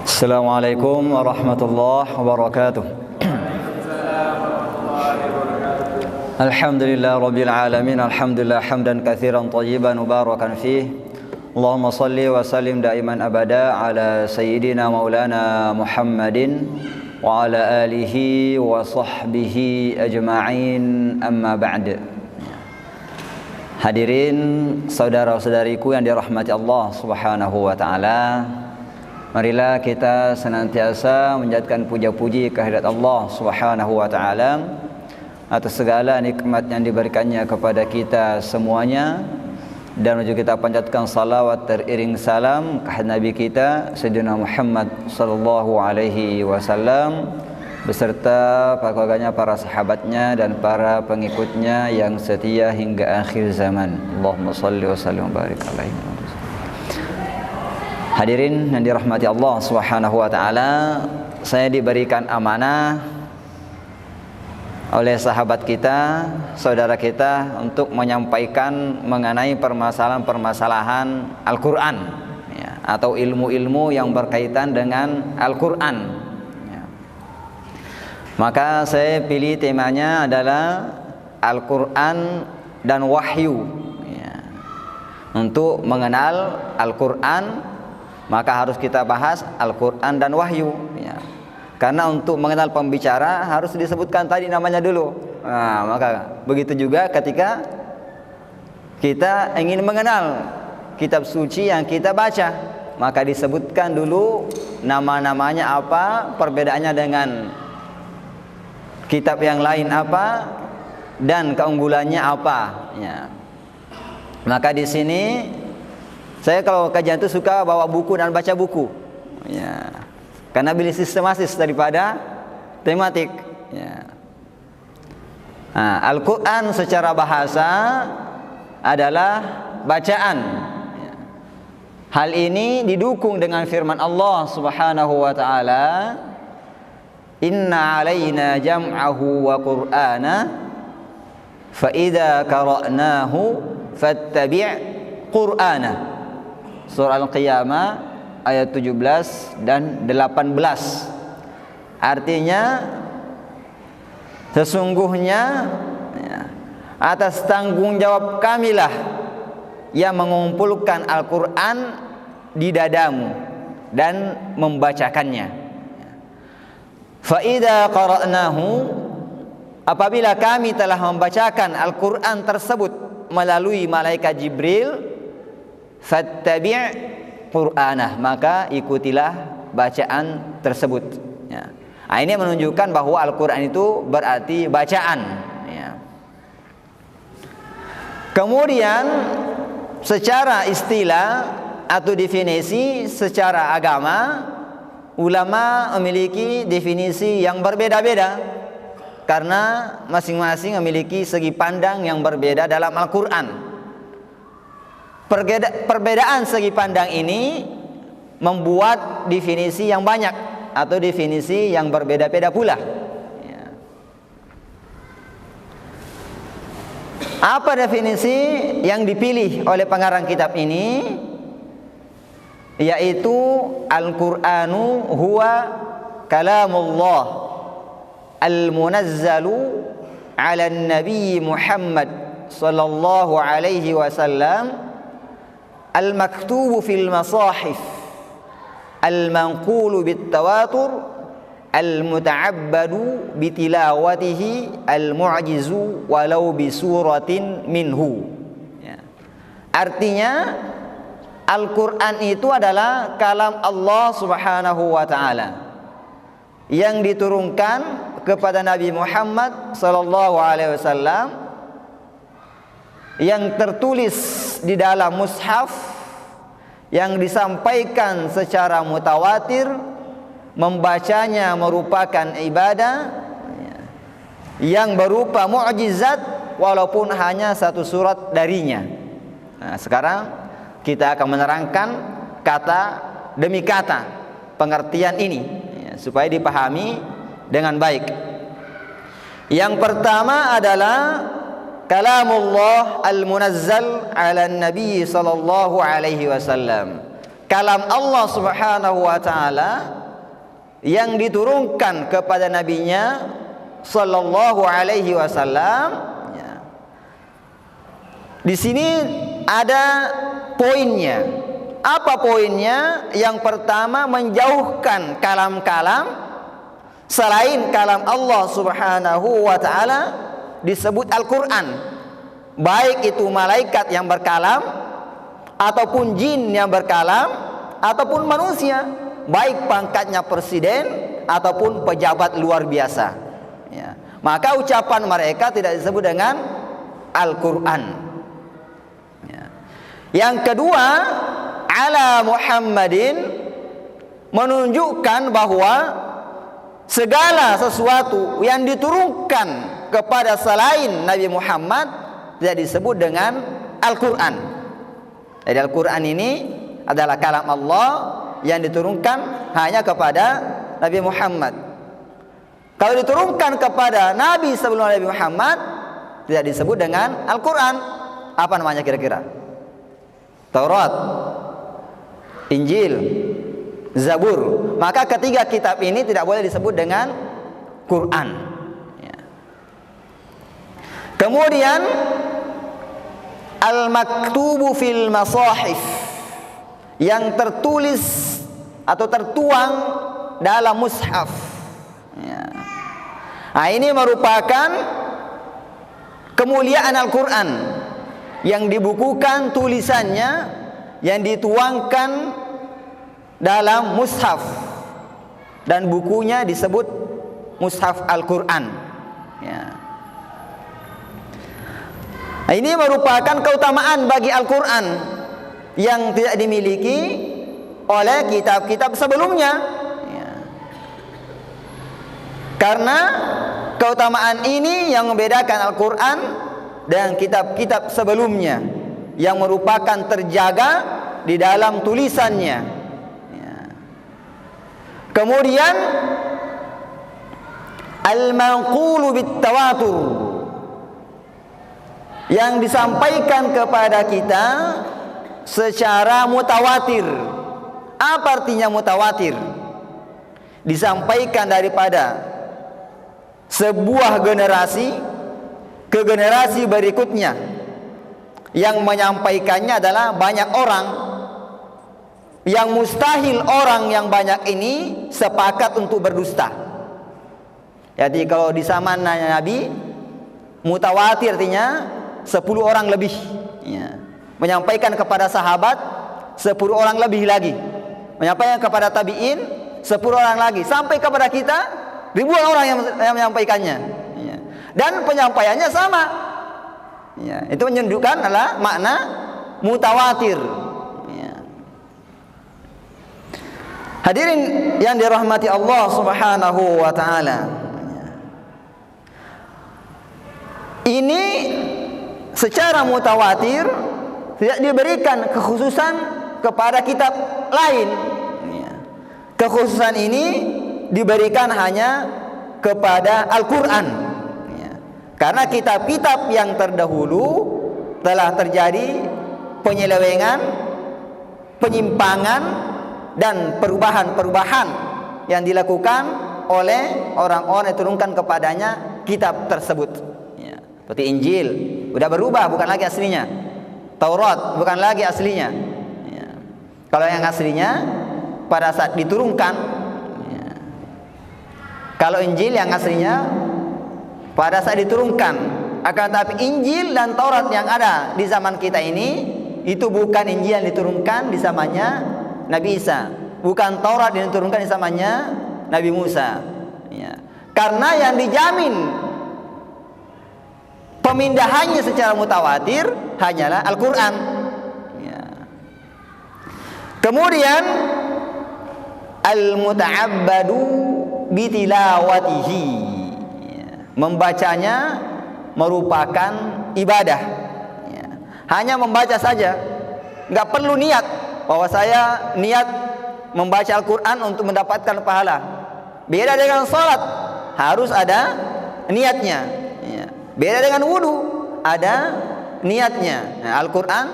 Assalamualaikum warahmatullahi wabarakatuh. Alhamdulillah rabbil alamin. Alhamdulillah hamdan katsiran thayyiban mubarakan fih. Allahumma salli wa sallim daiman abada ala sayyidina maulana Muhammadin wa ala alihi wa sahbihi ajma'in, amma ba'd. Hadirin saudara-saudariku yang dirahmati Allah Subhanahu wa taala, marilah kita senantiasa menjadikan puja-puji kehadirat Allah Subhanahu wa taala atas segala nikmat yang diberikannya kepada kita semuanya, dan juga kita panjatkan salawat teriring salam kepada Nabi kita Sayyidina Muhammad sallallahu alaihi wasallam beserta para keluarganya, para sahabatnya dan para pengikutnya yang setia hingga akhir zaman. Allahumma shalli wa sallim wa barik alaihi. Hadirin yang dirahmati Allah Subhanahu wa taala, saya diberikan amanah oleh sahabat kita, saudara kita, untuk menyampaikan mengenai permasalahan-permasalahan Al-Qur'an, ya, atau ilmu-ilmu yang berkaitan dengan Al-Qur'an, ya. Maka saya pilih temanya adalah Al-Qur'an dan wahyu, ya. Untuk mengenal Al-Qur'an maka harus kita bahas Al-Quran dan wahyu, ya. Karena untuk mengenal pembicara harus disebutkan tadi namanya dulu. Nah, maka begitu juga ketika kita ingin mengenal kitab suci yang kita baca, maka disebutkan dulu nama-namanya apa, perbedaannya dengan kitab yang lain apa, dan keunggulannya apa, ya. Maka di sini saya kalau kajian itu suka bawa buku dan baca buku, ya, karena lebih sistematis daripada tematik, ya. Nah, Al-Quran secara bahasa adalah bacaan, ya. Hal ini didukung dengan firman Allah Subhanahu wa taala, inna alaina jam'ahu wa qur'ana fa idza qara'nahu fattabi' qur'ana. Surah Al-Qiyamah ayat 17 dan 18. Artinya sesungguhnya, ya, atas tanggung jawab kamilah yang mengumpulkan Al-Quran di dadamu dan membacakannya. Fa idza qara'nahu, apabila kami telah membacakan Al-Quran tersebut melalui malaikat Jibril, fattabi' qur'anah, maka ikutilah bacaan tersebut, ya. Nah, ini menunjukkan bahwa Al-Quran itu berarti bacaan, ya. Kemudian secara istilah atau definisi secara agama, ulama memiliki definisi yang berbeda-beda karena masing-masing memiliki segi pandang yang berbeda dalam Al-Quran. Perbedaan segi pandang ini membuat definisi yang banyak atau definisi yang berbeda-beda pula, ya. Apa definisi yang dipilih oleh pengarang kitab ini? Yaitu Al-Qur'anu huwa kalamullah al-munazzalu ala Nabi Muhammad sallallahu alaihi wasallam al-maktubu fil masahif al-manqulu bit-tawatur al-muta'abbadu bitilawatihi al-mu'jizu walau bisuratin minhu, ya. Artinya Al-Quran itu adalah kalam Allah Subhanahu wa ta'ala yang diturunkan kepada Nabi Muhammad sallallahu alaihi wasallam, yang tertulis di dalam mushaf, yang disampaikan secara mutawatir, membacanya merupakan ibadah, yang berupa mukjizat walaupun hanya satu surat darinya. Nah, sekarang kita akan menerangkan kata demi kata pengertian ini, ya, supaya dipahami dengan baik. Yang pertama adalah kalamullah al-munazzal ala nabi sallallahu alaihi wasallam. Kalam Allah Subhanahu wa taala yang diturunkan kepada nabinya sallallahu alaihi wasallam. Ya. Di sini ada poinnya. Apa poinnya? Yang pertama, menjauhkan kalam-kalam selain kalam Allah Subhanahu wa taala disebut Al-Qur'an. Baik itu malaikat yang berkalam ataupun jin yang berkalam ataupun manusia, baik pangkatnya presiden ataupun pejabat luar biasa. Ya. Maka ucapan mereka tidak disebut dengan Al-Qur'an. Ya. Yang kedua, ala Muhammadin, menunjukkan bahwa segala sesuatu yang diturunkan kepada selain Nabi Muhammad tidak disebut dengan Al-Qur'an. Jadi Al-Qur'an ini adalah kalam Allah yang diturunkan hanya kepada Nabi Muhammad. Kalau diturunkan kepada Nabi sebelum Nabi Muhammad tidak disebut dengan Al-Qur'an. Apa namanya kira-kira? Taurat, Injil, Zabur. Maka ketiga kitab ini tidak boleh disebut dengan Quran. Ya. Kemudian al-maktubu fil masahif, yang tertulis atau tertuang dalam mushaf. Ya. Nah, ini merupakan kemuliaan Al-Quran yang dibukukan tulisannya, yang dituangkan dalam mushaf, dan bukunya disebut mushaf Al-Quran. Ya. Nah, ini merupakan keutamaan bagi Al-Quran yang tidak dimiliki oleh kitab-kitab sebelumnya. Ya. Karena keutamaan ini yang membedakan Al-Quran dan kitab-kitab sebelumnya yang merupakan terjaga di dalam tulisannya. Ya. Kemudian al-manqulu bit-tawatur, yang disampaikan kepada kita secara mutawatir. Apa artinya mutawatir? Disampaikan daripada sebuah generasi ke generasi berikutnya. Yang menyampaikannya adalah banyak orang, yang mustahil orang yang banyak ini sepakat untuk berdusta. Jadi kalau di zaman Nabi, mutawatir artinya 10 orang lebih. Ya. Menyampaikan kepada sahabat 10 orang lebih lagi, menyampaikan kepada tabi'in 10 orang lagi, sampai kepada kita ribuan orang yang menyampaikannya. Ya. Dan penyampaiannya sama. Ya. Itu menunjukkan adalah makna mutawatir. Ya. Hadirin yang dirahmati Allah Subhanahu wa taala. Ya. Ini secara mutawatir tidak diberikan kekhususan kepada kitab lain. Ya. Kekhususan ini diberikan hanya kepada Al-Quran. Ya. Karena kitab-kitab yang terdahulu telah terjadi penyelewengan, penyimpangan, dan perubahan-perubahan yang dilakukan oleh orang-orang yang diturunkan kepadanya kitab tersebut. Ya. Seperti Injil, sudah berubah, bukan lagi aslinya. Taurat bukan lagi aslinya. Ya. Kalau yang aslinya pada saat diturunkan, ya. Kalau Injil yang aslinya pada saat diturunkan. Akan tetapi Injil dan Taurat yang ada di zaman kita ini, itu bukan Injil yang diturunkan di zamannya Nabi Isa, bukan Taurat yang diturunkan di zamannya Nabi Musa. Ya. Karena yang dijamin pemindahannya secara mutawatir hanyalah Al-Quran. Ya. Kemudian al-muta'abbadu bitilawatihi, ya. Membacanya merupakan ibadah. Ya. Hanya membaca saja, nggak perlu niat bahwa saya niat membaca Al-Quran untuk mendapatkan pahala. Beda dengan sholat, harus ada niatnya. Ya. Beda dengan wudu, ada niatnya. Nah, Al-Quran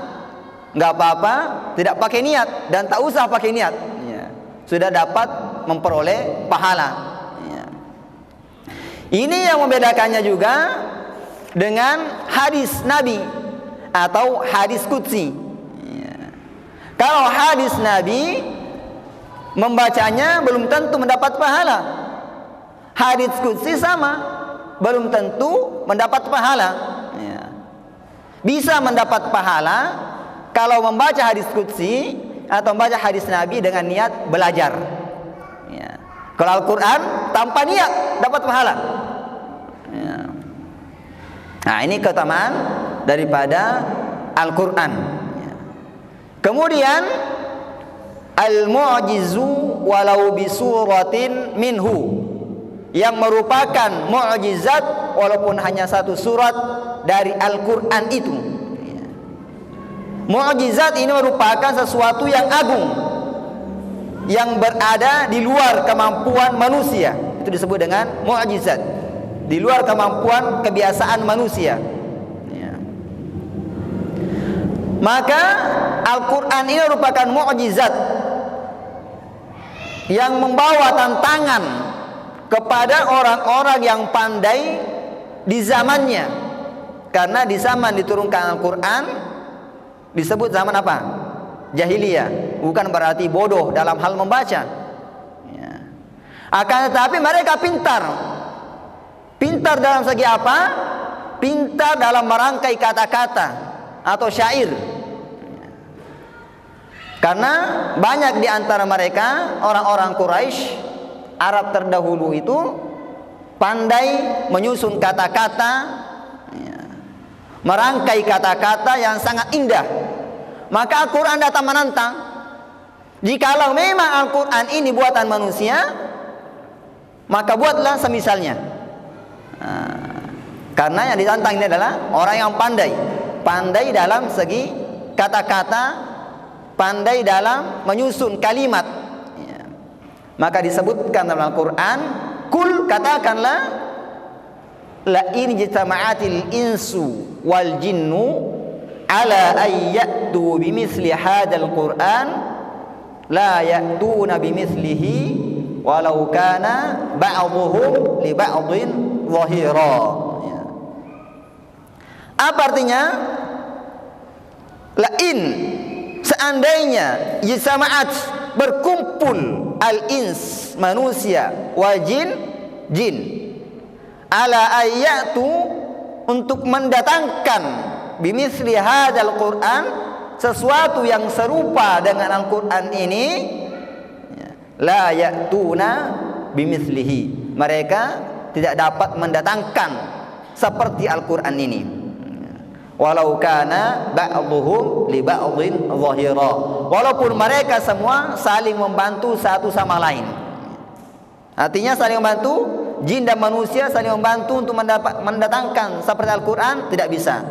nggak apa-apa tidak pakai niat dan tak usah pakai niat, ya, sudah dapat memperoleh pahala, ya. Ini yang membedakannya juga dengan hadis Nabi atau hadis qudsi, ya. Kalau hadis Nabi membacanya belum tentu mendapat pahala. Hadis qudsi sama, belum tentu mendapat pahala, ya. Bisa mendapat pahala kalau membaca hadis qudsi atau membaca hadis Nabi dengan niat belajar, ya. Kalau Al-Quran tanpa niat dapat pahala, ya. Nah, ini keutamaan daripada Al-Quran, ya. Kemudian al-mu'jizu walau bisuratin minhu, yang merupakan mu'jizat walaupun hanya satu surat dari Al-Quran itu. Mu'jizat ini merupakan sesuatu yang agung, yang berada di luar kemampuan manusia. Itu disebut dengan mu'jizat, di luar kemampuan kebiasaan manusia, ya. Maka Al-Quran ini merupakan mu'jizat yang membawa tantangan kepada orang-orang yang pandai di zamannya. Karena di zaman diturunkan Al-Quran disebut zaman apa? Jahiliyah. Bukan berarti bodoh dalam hal membaca, ya. Akan tetapi mereka pintar. Pintar dalam segi apa? Pintar dalam merangkai kata-kata atau syair. Karena banyak di antara mereka orang-orang Quraisy, Arab terdahulu itu pandai menyusun kata-kata, ya, merangkai kata-kata yang sangat indah. Maka Al-Quran datang menantang. Jikalau memang Al-Quran ini buatan manusia, maka buatlah semisalnya. Karena yang ditantang ini adalah orang yang pandai, pandai dalam segi kata-kata, pandai dalam menyusun kalimat, ya. Maka disebutkan dalam Al-Quran, kul, katakanlah, la in jitama'atil insu wal jinnu ala ayyatu bimithli hadzal Qur'an la ya'tuna bimithlihi walau kana ba'dhuhum li ba'dhin dhahira, ya. Apa artinya? La in, seandainya jitama'at, berkumpul, al-ins, manusia, wa jin, jin, ala ayyatu, untuk mendatangkan bimithli hadzal Qur'an, sesuatu yang serupa dengan Al-Quran ini, la ya'tuna bimithlihi, mereka tidak dapat mendatangkan seperti Al-Quran ini, walau kana ba'dhuhum li ba'dhin dhahira, walaupun mereka semua saling membantu satu sama lain. Artinya saling membantu, jin dan manusia saling membantu untuk mendatangkan seperti Al-Quran, tidak bisa.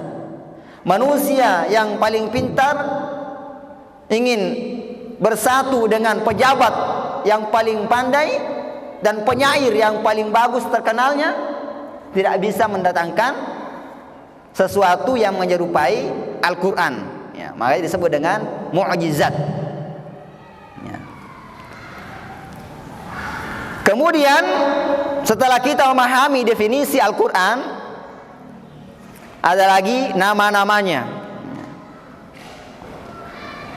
Manusia yang paling pintar ingin bersatu dengan pejabat yang paling pandai dan penyair yang paling bagus terkenalnya, tidak bisa mendatangkan sesuatu yang menyerupai Al-Quran, ya. Makanya disebut dengan mu'jizat, ya. Kemudian setelah kita memahami definisi Al-Quran, ada lagi nama-namanya.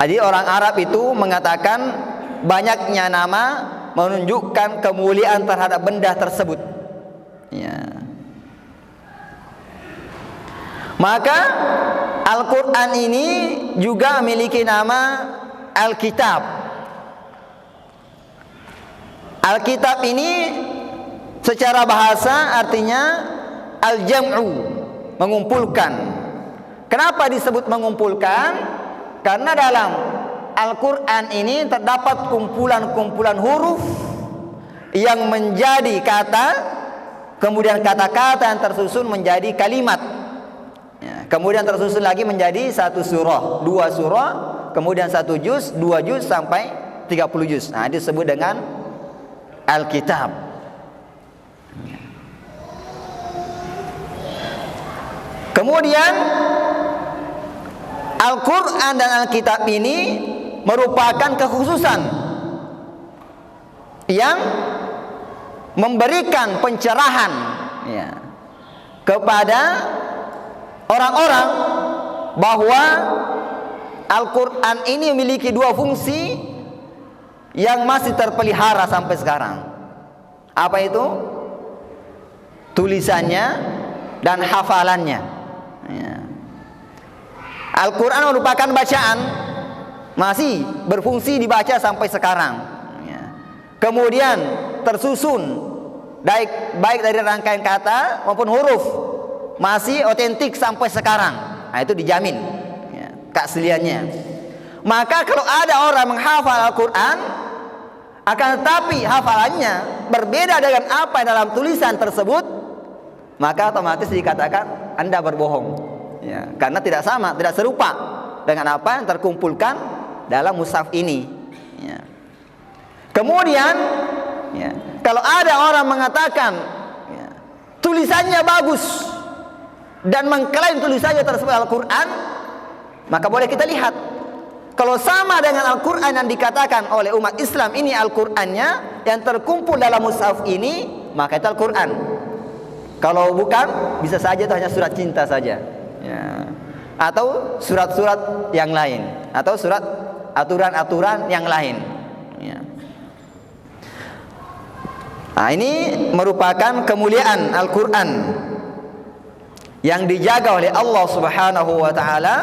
Jadi orang Arab itu mengatakan banyaknya nama menunjukkan kemuliaan terhadap benda tersebut, ya. Maka Al-Quran ini juga memiliki nama Al-Kitab. Al-Kitab ini secara bahasa artinya al-jam'u, mengumpulkan. Kenapa disebut mengumpulkan? Karena dalam Al-Quran ini terdapat kumpulan-kumpulan huruf yang menjadi kata, kemudian kata-kata yang tersusun menjadi kalimat, ya. Kemudian tersusun lagi menjadi satu surah, dua surah, kemudian satu juz, dua juz, sampai 30 juz. Nah, disebut dengan Al-Kitab. Kemudian Al-Quran dan Alkitab ini merupakan kekhususan yang memberikan pencerahan ya, kepada orang-orang bahwa Al-Quran ini memiliki dua fungsi yang masih terpelihara sampai sekarang. Apa itu? Tulisannya dan hafalannya ya. Al-Quran merupakan bacaan, masih berfungsi dibaca sampai sekarang ya. Kemudian tersusun baik dari rangkaian kata maupun huruf, masih otentik sampai sekarang. Nah, itu dijamin ya, keasliannya. Maka kalau ada orang menghafal Al-Quran, akan tetapi hafalannya berbeda dengan apa yang dalam tulisan tersebut, maka otomatis dikatakan Anda berbohong ya, karena tidak sama, tidak serupa dengan apa yang terkumpulkan dalam mushaf ini ya. Kemudian ya, kalau ada orang mengatakan ya, tulisannya bagus dan mengklaim tulisannya tersebut Al-Quran, maka boleh kita lihat kalau sama dengan Al-Quran yang dikatakan oleh umat Islam ini Al-Qurannya yang terkumpul dalam mushaf ini, maka itu Al-Quran. Kalau bukan, bisa saja itu hanya surat cinta saja ya. Atau surat-surat yang lain, atau surat aturan-aturan yang lain ya. Nah, ini merupakan kemuliaan Al-Quran yang dijaga oleh Allah Subhanahu wa ta'ala,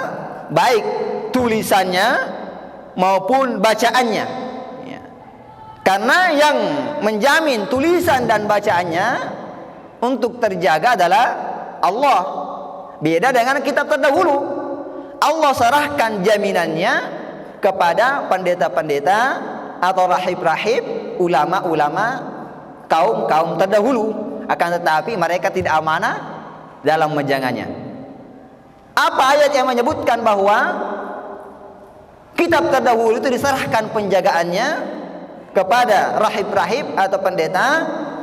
baik tulisannya maupun bacaannya ya. Karena yang menjamin tulisan dan bacaannya untuk terjaga adalah Allah. Beda dengan kitab terdahulu, Allah serahkan jaminannya kepada pendeta-pendeta atau rahib-rahib, ulama-ulama kaum terdahulu. Akan tetapi mereka tidak amanah dalam menjaganya. Apa ayat yang menyebutkan bahwa kitab terdahulu itu diserahkan penjagaannya kepada rahib-rahib atau pendeta?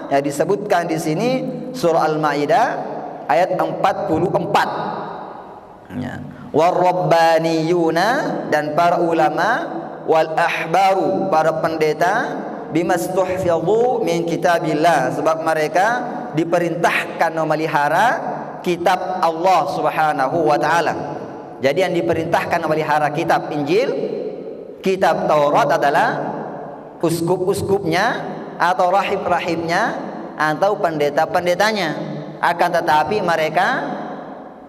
Ya, disebutkan di sini surah Al-Maidah ayat 44. Ya. Warabbaniyuna, dan para ulama, wal ahbaru, para pendeta, bimastuhfidhu min kitabillah, sebab mereka diperintahkan memelihara kitab Allah Subhanahu wa ta'ala. Jadi yang diperintahkan memelihara kitab Injil, kitab Taurat adalah uskup-uskupnya atau rahib-rahibnya atau pendeta-pendetanya. Akan tetapi mereka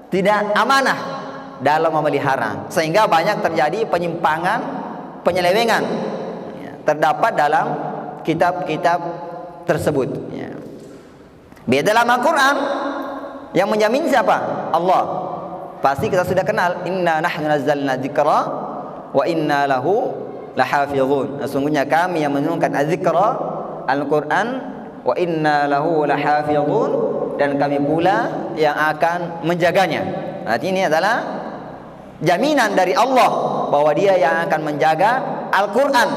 tidak amanah dalam memelihara, sehingga banyak terjadi penyimpangan, penyelewengan ya, terdapat dalam kitab-kitab tersebut ya. Beda dalam Al-Quran, yang menjamin siapa? Allah. Pasti kita sudah kenal, inna nahnu nazzalna dzikra wa inna lahu lahafizun. Sesungguhnya kami yang menurunkan az-dzikra, Al-Quran, wa inna lahu lahafizun, dan kami pula yang akan menjaganya. Artinya ini adalah jaminan dari Allah bahwa Dia yang akan menjaga Al-Quran,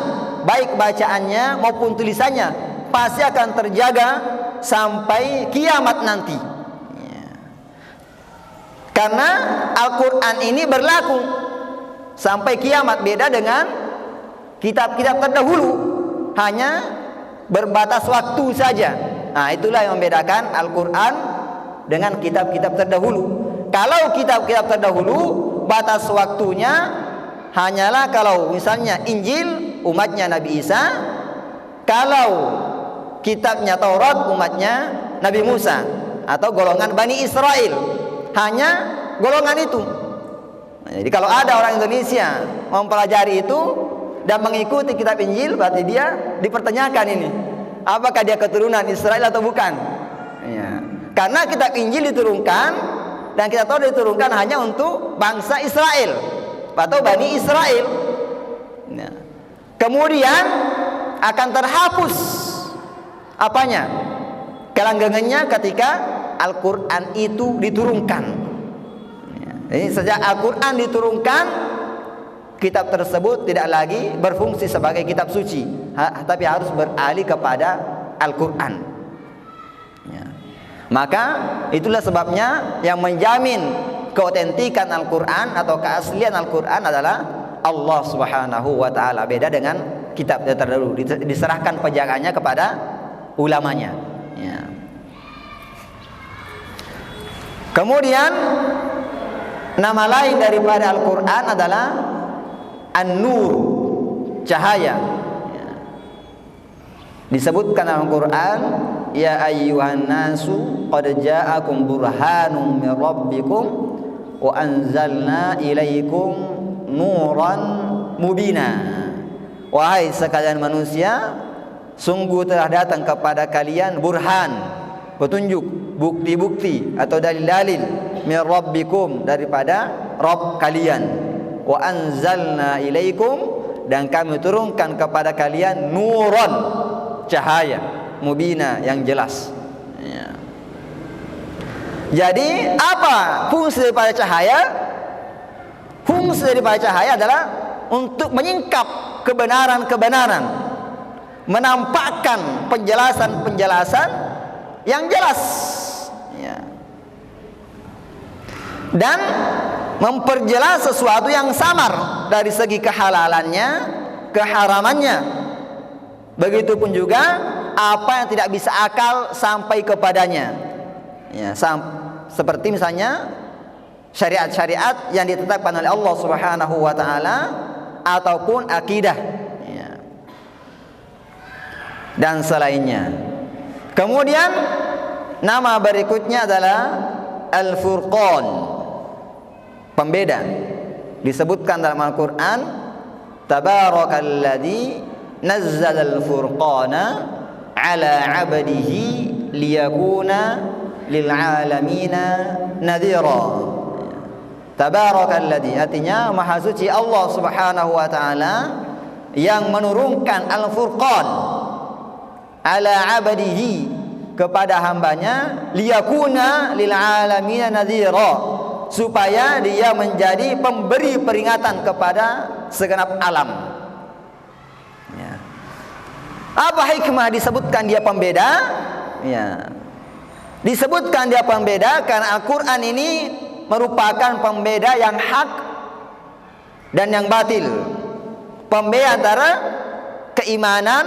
baik bacaannya maupun tulisannya, pasti akan terjaga sampai kiamat nanti ya. Karena Al-Quran ini berlaku sampai kiamat, beda dengan kitab-kitab terdahulu, hanya berbatas waktu saja. Nah, itulah yang membedakan Al-Quran dengan kitab-kitab terdahulu. Kalau kitab-kitab terdahulu batas waktunya hanyalah kalau misalnya Injil umatnya Nabi Isa, kalau kitabnya Taurat umatnya Nabi Musa atau golongan Bani Israel, hanya golongan itu. Nah, jadi kalau ada orang Indonesia mempelajari itu dan mengikuti kitab Injil, berarti dia dipertanyakan ini, apakah dia keturunan Israel atau bukan ya. Karena kitab Injil diturunkan dan kitab Taurat diturunkan hanya untuk bangsa Israel atau Bani Israel ya. Kemudian akan terhapus apanya? Kelanggengannya ketika Al-Quran itu diturunkan ya. Jadi sejak Al-Quran diturunkan, kitab tersebut tidak lagi berfungsi sebagai kitab suci, tapi harus beralih kepada Al-Quran ya. Maka itulah sebabnya yang menjamin keotentikan Al-Quran atau keaslian Al-Quran adalah Allah Subhanahu wa ta'ala. Beda dengan kitab terdahulu, diserahkan penjagaannya kepada ulamanya ya. Kemudian nama lain daripada Al-Quran adalah An-Nur, cahaya ya. Disebutkan dalam Al-Quran, ya ayyuhan nasu qad ja'akum burhanum min rabbikum wa anzalna ilaikum nuran mubina. Wahai sekalian manusia, sungguh telah datang kepada kalian burhan, petunjuk, bukti-bukti atau dalil-dalil min rabbikum, daripada Rabb kalian. Wa anzalna ilaikum, dan kami turunkan kepada kalian nuran, cahaya, mubina, yang jelas ya. Jadi apa fungsi daripada cahaya? Fungsi daripada cahaya adalah untuk menyingkap kebenaran-kebenaran, menampakkan penjelasan-penjelasan yang jelas ya. Dan memperjelas sesuatu yang samar dari segi kehalalannya, keharamannya. Begitupun juga apa yang tidak bisa akal sampai kepadanya ya, seperti misalnya syariat-syariat yang ditetapkan oleh Allah Subhanahu wa ta'ala, ataupun akidah ya, dan selainnya. Kemudian nama berikutnya adalah Al-Furqan, pembeda. Disebutkan dalam Al-Quran, Tabarakalladzi nazzalal furqana ala 'abdihi liyakuna lil 'alamina nadhira. Tabarakalladzi, artinya maha suci Allah Subhanahu wa ta'ala yang menurunkan Al-Furqan ala 'abdihi, kepada hambanya, liyakuna lil 'alamina nadhira, supaya dia menjadi pemberi peringatan kepada segenap alam ya. Apa hikmah disebutkan dia pembeda ya? Disebutkan dia pembeda karena Al-Quran ini merupakan pembeda yang hak dan yang batil, pembeda antara keimanan,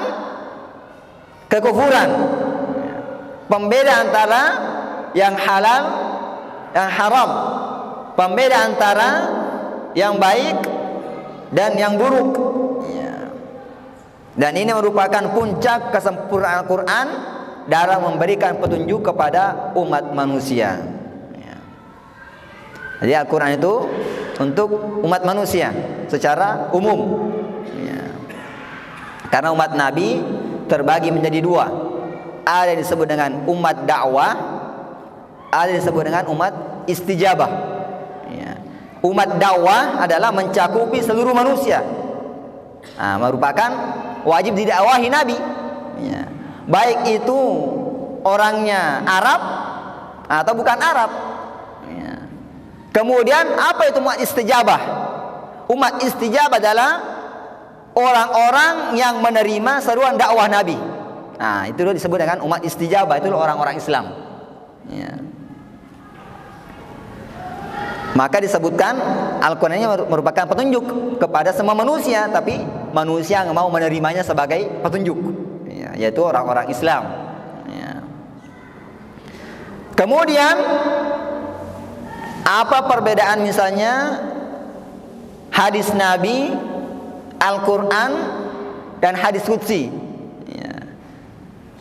kekufuran, pembeda antara yang halal, yang haram, pembeda antara yang baik dan yang buruk ya. Dan ini merupakan puncak kesempurnaan Al-Quran dalam memberikan petunjuk kepada umat manusia ya. Jadi Al-Quran itu untuk umat manusia secara umum ya. Karena umat Nabi terbagi menjadi dua, ada yang disebut dengan umat dakwah, ada yang disebut dengan umat istijabah ya. Umat dakwah adalah mencakupi seluruh manusia, merupakan wajib didakwahi Nabi ya. Baik itu orangnya Arab atau bukan Arab ya. Kemudian apa itu umat istijabah? Umat istijabah adalah orang-orang yang menerima seruan dakwah Nabi. Itu disebut dengan umat istijabah, itu orang-orang Islam ya. Maka disebutkan Al-Quran ini merupakan petunjuk kepada semua manusia, tapi manusia yang mau menerimanya sebagai petunjuk ya, yaitu orang-orang Islam ya. Kemudian apa perbedaan misalnya hadis Nabi, Al-Quran, dan hadis qudsi ya.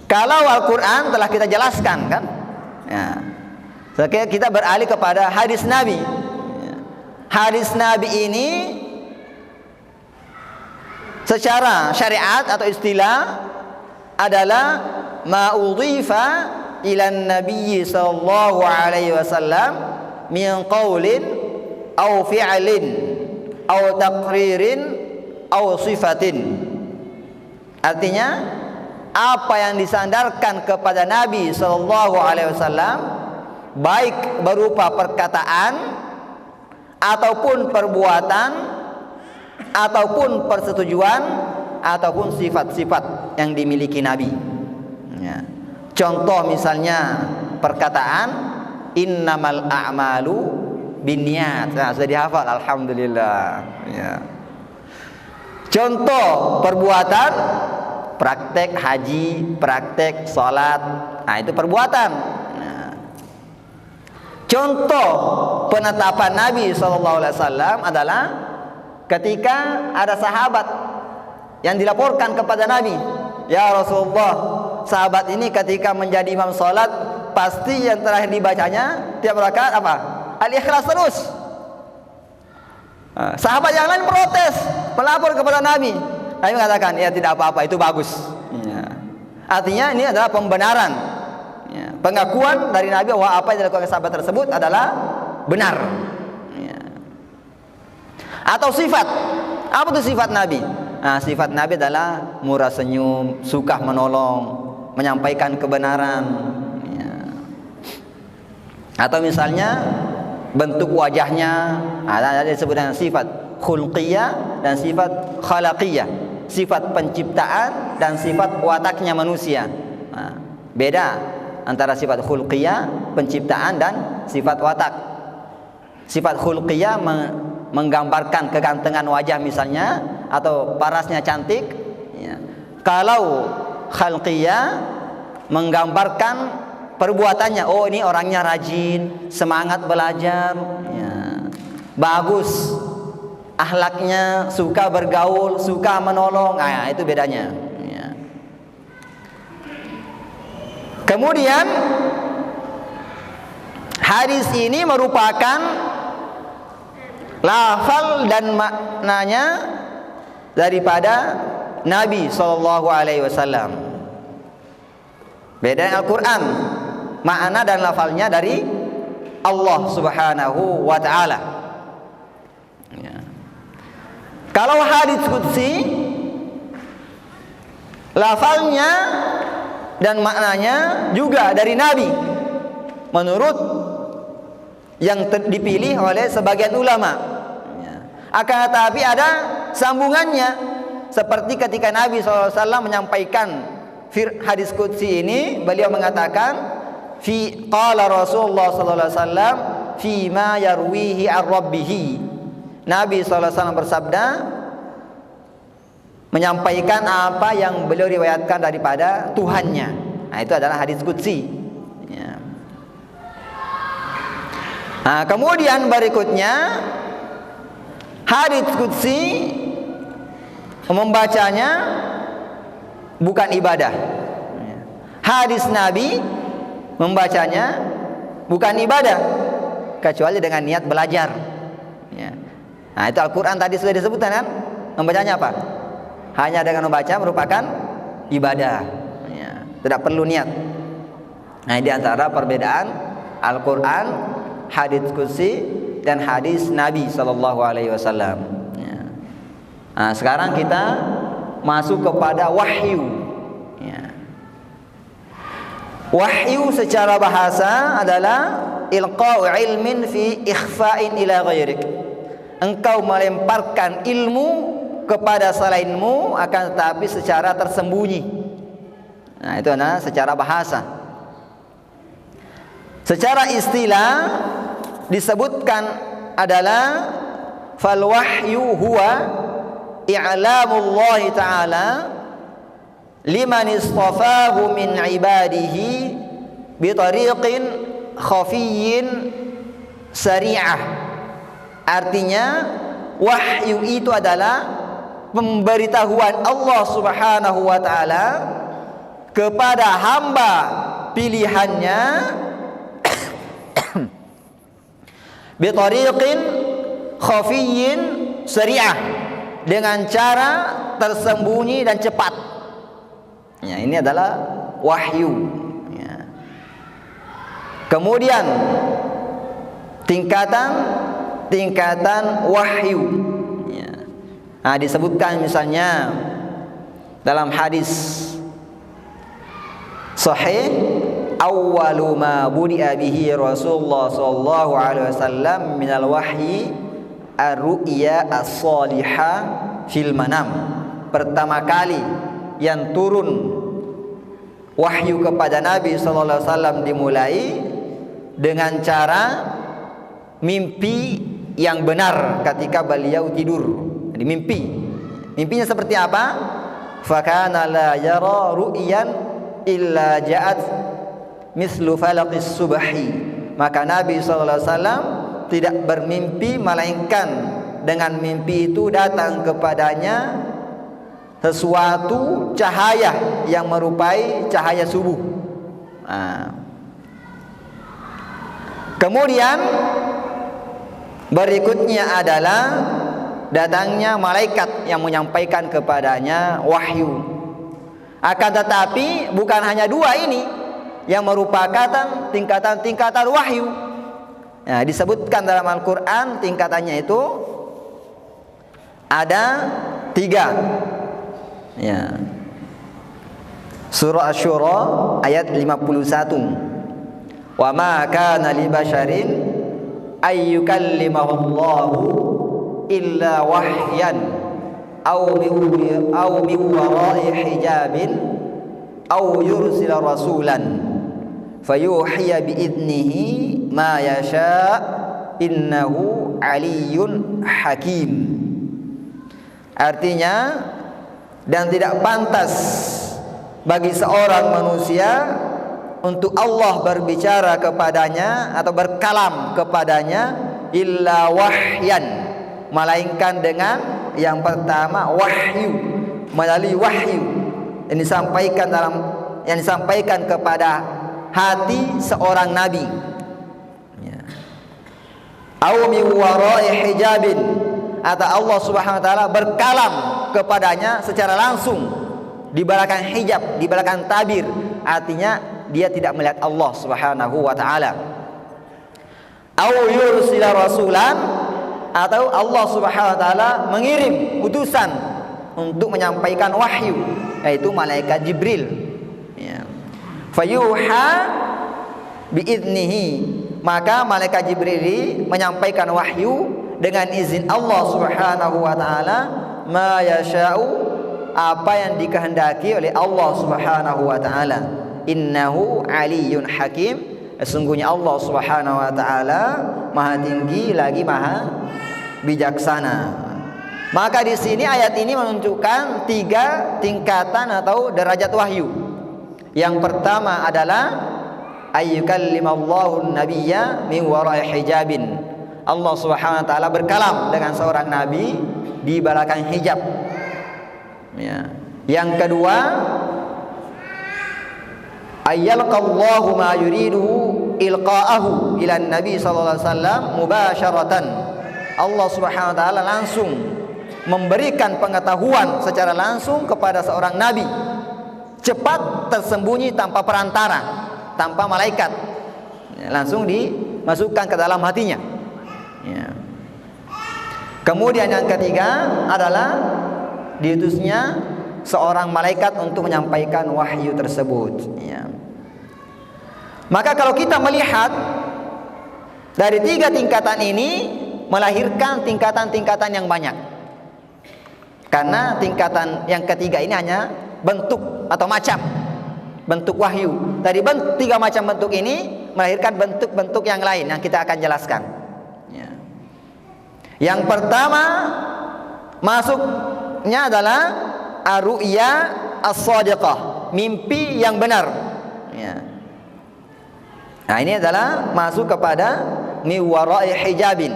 Kalau Al-Quran telah kita jelaskan kan ya. Sekarang kita beralih kepada hadis Nabi. Hadis Nabi ini secara syariat atau istilah adalah ma udhifa ila Nabi sallallahu alaihi wasallam min qaulin aw fi'lin aw taqririn aw sifatin. Artinya apa yang disandarkan kepada Nabi sallallahu alaihi wasallam, baik berupa perkataan ataupun perbuatan ataupun persetujuan ataupun sifat-sifat yang dimiliki Nabi ya. Contoh misalnya perkataan innamal a'malu binniyat. Nah, sudah dihafal, alhamdulillah. Ya. Contoh perbuatan, praktek haji, praktek salat. Nah, itu perbuatan. Nah. Contoh penetapan Nabi SAW adalah ketika ada sahabat yang dilaporkan kepada Nabi, ya Rasulullah, sahabat ini ketika menjadi imam salat pasti yang terakhir dibacanya tiap rakaat apa? Al-Ikhlas terus. Sahabat yang lain protes, melapor kepada Nabi. Nabi mengatakan, ya tidak apa-apa, itu bagus. Ya. Artinya ini adalah pembenaran, ya, pengakuan dari Nabi bahwa apa yang dilakukan sahabat tersebut adalah benar. Ya. Atau sifat, apa itu sifat Nabi? Nah, sifat Nabi adalah murah senyum, suka menolong, menyampaikan kebenaran. Ya. Atau misalnya bentuk wajahnya ada disebut dengan sifat khulqiyah dan sifat khalaqiyah, sifat penciptaan dan sifat wataknya manusia. Nah, beda antara sifat khulqiyah penciptaan dan sifat watak. Sifat khulqiyah menggambarkan kegantengan wajah misalnya atau parasnya cantik, ya. Kalau khalqiyah menggambarkan perbuatannya, oh ini orangnya rajin, semangat belajar, ya, bagus akhlaknya, suka bergaul, suka menolong. Nah, itu bedanya, ya. Kemudian hadis ini merupakan lafal dan maknanya daripada Nabi SAW. Beda dengan Al-Quran, makna dan lafalnya dari Allah Subhanahu wa ta'ala. Ya. Kalau hadits qudsi, lafalnya dan maknanya juga dari Nabi menurut yang dipilih oleh sebagian ulama. Ya. Akan tetapi ada sambungannya, seperti ketika Nabi SAW menyampaikan hadis qudsi ini, beliau mengatakan fi qala Rasulullah sallallahu alaihi wasallam fi ma yarwihi ar rabbih. Nabi sallallahu alaihi wasallam bersabda menyampaikan apa yang beliau riwayatkan daripada Tuhannya. Nah, itu adalah hadis qudsi, ya. Nah, kemudian berikutnya hadis qudsi membacanya bukan ibadah. Hadis Nabi membacanya bukan ibadah kecuali dengan niat belajar, ya. Nah, itu Al-Quran tadi sudah disebutkan kan, membacanya apa? Hanya dengan membaca merupakan ibadah, ya. Tidak perlu niat. Nah, di antara perbedaan Al-Quran, hadis qudsi dan hadis Nabi SAW, ya. Nah, sekarang kita masuk kepada wahyu, ya. Wahyu secara bahasa adalah ilqa'u ilmin fi ikhfa'in ila ghairik. Engkau melemparkan ilmu kepada selainmu akan tetapi secara tersembunyi. Nah, itu adalah secara bahasa. Secara istilah disebutkan adalah fal wahyu huwa i'lamullahi ta'ala liman istafahu min ibadihi bitariqin khafiyyin sari'ah. Artinya wahyu itu adalah pemberitahuan Allah Subhanahu wa ta'ala kepada hamba pilihannya bitariqin khafiyyin sari'ah, dengan cara tersembunyi dan cepat. Ya, ini adalah wahyu, ya. Kemudian tingkatan wahyu, ya. Nah, disebutkan misalnya dalam hadis sahih, awwalu ma budi'a bihi Rasulullah sallallahu alaihi wasallam minal wahyi ar-ru'ya as-salihah fil manam. Pertama kali yang turun wahyu kepada Nabi sallallahu alaihi wasallam dimulai dengan cara mimpi yang benar ketika beliau tidur. Jadi mimpinya seperti apa? Fakana la yara ru'yan illa ja'at mislu falaqis subhi. Maka Nabi SAW tidak bermimpi melainkan dengan mimpi itu datang kepadanya sesuatu cahaya yang merupai cahaya subuh. Kemudian berikutnya adalah datangnya malaikat yang menyampaikan kepadanya wahyu. Akan tetapi bukan hanya dua ini yang merupakan tingkatan-tingkatan wahyu. Nah, disebutkan dalam Al-Quran tingkatannya itu ada 3. Ya. Surah Asy-Syura ayat 51. Wa ma kana li basyarin ayyukallimahullahu illa wahyan aw min wara'i hijabin aw yursila rasulan fayuhiya biidnihi ma yasha innahu aliyyun hakim. Artinya, dan tidak pantas bagi seorang manusia untuk Allah berbicara kepadanya atau berkalam kepadanya illa wahyan, melainkan dengan yang pertama wahyu, melalui wahyu yang disampaikan kepada hati seorang nabi. Aw min wara'i hijabin, atau Allah Subhanahu wa taala berkalam kepadanya secara langsung di belakang hijab, di belakang tabir. Artinya dia tidak melihat Allah Subhanahu wa taala. Aw yursila rasulan, atau Allah Subhanahu wa taala mengirim utusan untuk menyampaikan wahyu, yaitu malaikat Jibril. Fayuha biidnihi, maka malaikat Jibril menyampaikan wahyu dengan izin Allah Subhanahu wa taala, ma yasha'u, apa yang dikehendaki oleh Allah Subhanahu wa taala. Innahu aliyyun hakim, sesungguhnya Allah Subhanahu wa taala maha tinggi lagi maha bijaksana. Maka di sini ayat ini menunjukkan 3 tingkatan atau derajat wahyu. Yang pertama adalah ayyukallimallahu nabiyya min wara'i hijabin. Allah Subhanahu wa taala berkalam dengan seorang nabi di belakang hijab. Ya. Yang kedua, ayyalqallahu ma yuridu ilqa'ahu ila nabi sallallahu alaihi wasallam mubasharatan. Allah Subhanahu wa taala langsung memberikan pengetahuan secara langsung kepada seorang nabi, cepat, tersembunyi, tanpa perantara, tanpa malaikat, langsung dimasukkan ke dalam hatinya. Ya. Kemudian yang ketiga adalah diutusnya seorang malaikat untuk menyampaikan wahyu tersebut. Ya. Maka kalau kita melihat dari 3 tingkatan ini melahirkan tingkatan-tingkatan yang banyak. Karena tingkatan yang ketiga ini hanya bentuk atau macam bentuk wahyu. Dari 3 macam bentuk ini melahirkan bentuk-bentuk yang lain yang kita akan jelaskan. Ya. Yang pertama masuknya adalah ar-ru'ya as-shadiqah, mimpi yang benar. Ya. Nah, ini adalah masuk kepada mi wara'i hijabin,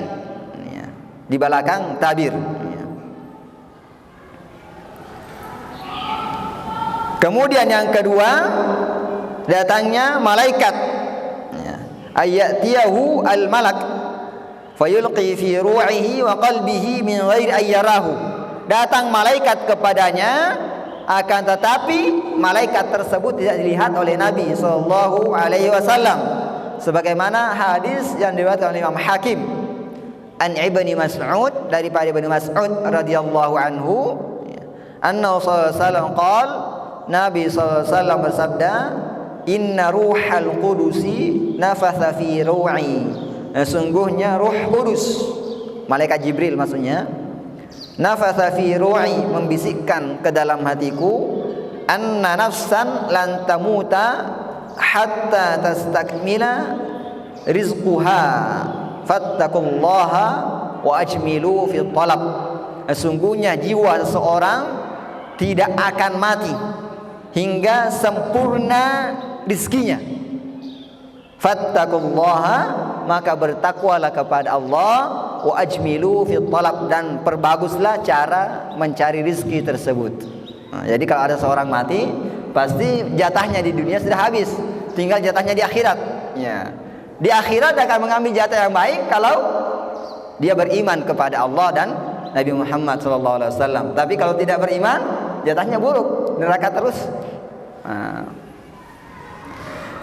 ya, di belakang tabir. Ya. Kemudian yang kedua, datangnya malaikat, ya, ayyatiyahu al-malak fayulqi fi ru'ihi wa qalbihi min ghairi ayyarahu. Datang malaikat kepadanya, akan tetapi malaikat tersebut tidak dilihat oleh Nabi sallallahu alaihi wasallam, sebagaimana hadis yang diriwayatkan oleh Imam Hakim an Ibnu Mas'ud, daripada Ibnu Mas'ud radhiyallahu anhu, anna sallallahu alaihi wasallam qala, Nabi sallallahu alaihi wasallam bersabda, inna ruhal qudusi nafatha fi ru'i, sesungguhnya Ruh Kudus, malaikat Jibril maksudnya, nafatha fi ru'i, membisikkan ke dalam hatiku, anna nafsan lan tamuta hatta tastakmila rizquha, fattaqullaha wa ajmilu fi talab. Sesungguhnya jiwa seseorang tidak akan mati hingga sempurna rizkinya. Fattaqullaha, maka bertakwalah kepada Allah, wa ajmilu fi talab, dan perbaguslah cara mencari rizki tersebut. Nah, jadi kalau ada seorang mati, pasti jatahnya di dunia sudah habis, tinggal jatahnya di akhirat. Ya. Di akhirat akan mengambil jatah yang baik kalau dia beriman kepada Allah dan Nabi Muhammad SAW. Tapi kalau tidak beriman, jatahnya buruk, neraka terus. Nah.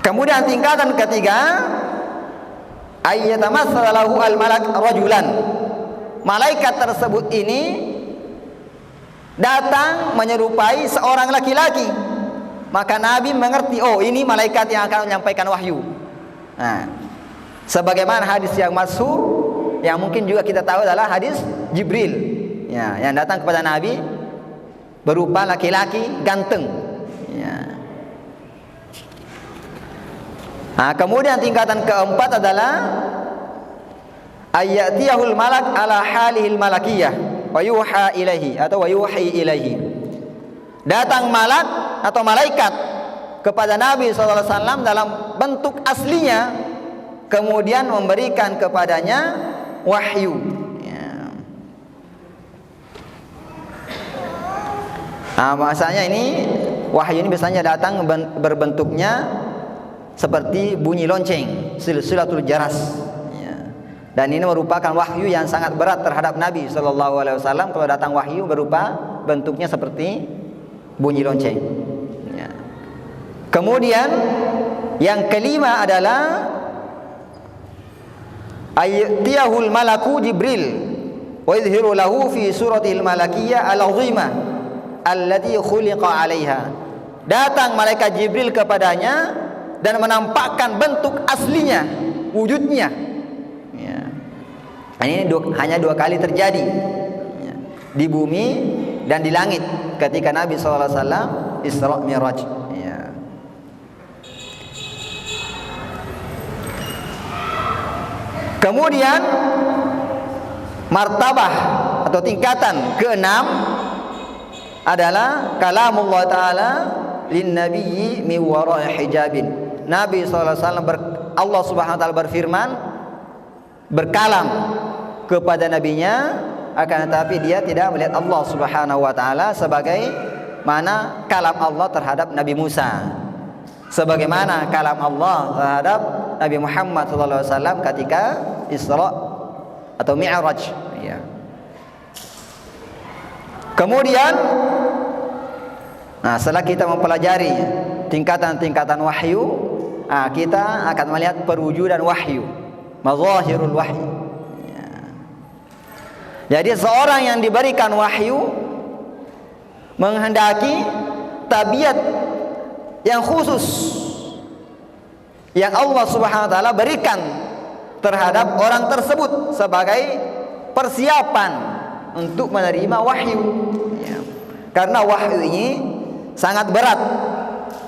Kemudian tingkatan ketiga, ayyatamassalahu al-malak rajulan. Malaikat tersebut ini datang menyerupai seorang laki-laki. Maka Nabi mengerti, oh ini malaikat yang akan menyampaikan wahyu. Nah, sebagaimana hadis yang masyhur, yang mungkin juga kita tahu adalah hadis Jibril, ya, yang datang kepada Nabi berupa laki-laki ganteng. Ya. Nah, kemudian tingkatan keempat adalah ayyatiyahul malak ala halihil malakiyah wa yuha ilaihi atau wa yuhi ilaihi. Datang malak atau malaikat kepada Nabi SAW dalam bentuk aslinya, kemudian memberikan kepadanya wahyu. Ya. Nah, bahasanya ini wahyu ini biasanya datang berbentuknya seperti bunyi lonceng, silsilatul jaras. Ya. Dan ini merupakan wahyu yang sangat berat terhadap Nabi SAW. Kalau datang wahyu berupa bentuknya seperti bunyi lonceng. Ya. Kemudian yang kelima adalah ayyatiyahul malaku Jibril wa yadhhiru lahu fi suratil malakiyah al-azimah allati khuliqa 'alaiha. Datang malaikat Jibril kepadanya dan menampakkan bentuk aslinya, wujudnya. Ya. Ini hanya 2 kali terjadi, ya, di bumi dan di langit ketika Nabi SAW Isra Mi'raj. Ya. Kemudian martabah atau tingkatan keenam adalah kalamullah Ta'ala lin nabiyyi min wara'i hijabin. Nabi SAW Allah Subhanahu wa taala berfirman, berkalam kepada nabinya, akan tetapi dia tidak melihat Allah Subhanahu wa taala sebagai mana kalam Allah terhadap Nabi Musa, sebagaimana kalam Allah terhadap Nabi Muhammad SAW ketika Isra atau Mi'raj. Ya. Kemudian, nah, setelah kita mempelajari tingkatan-tingkatan wahyu, nah, kita akan melihat perwujudan wahyu, mazahirul wahyu. Ya. Jadi seorang yang diberikan wahyu menghendaki tabiat yang khusus yang Allah Subhanahu wa taala berikan terhadap orang tersebut sebagai persiapan untuk menerima wahyu. Ya. Karena wahyu ini sangat berat.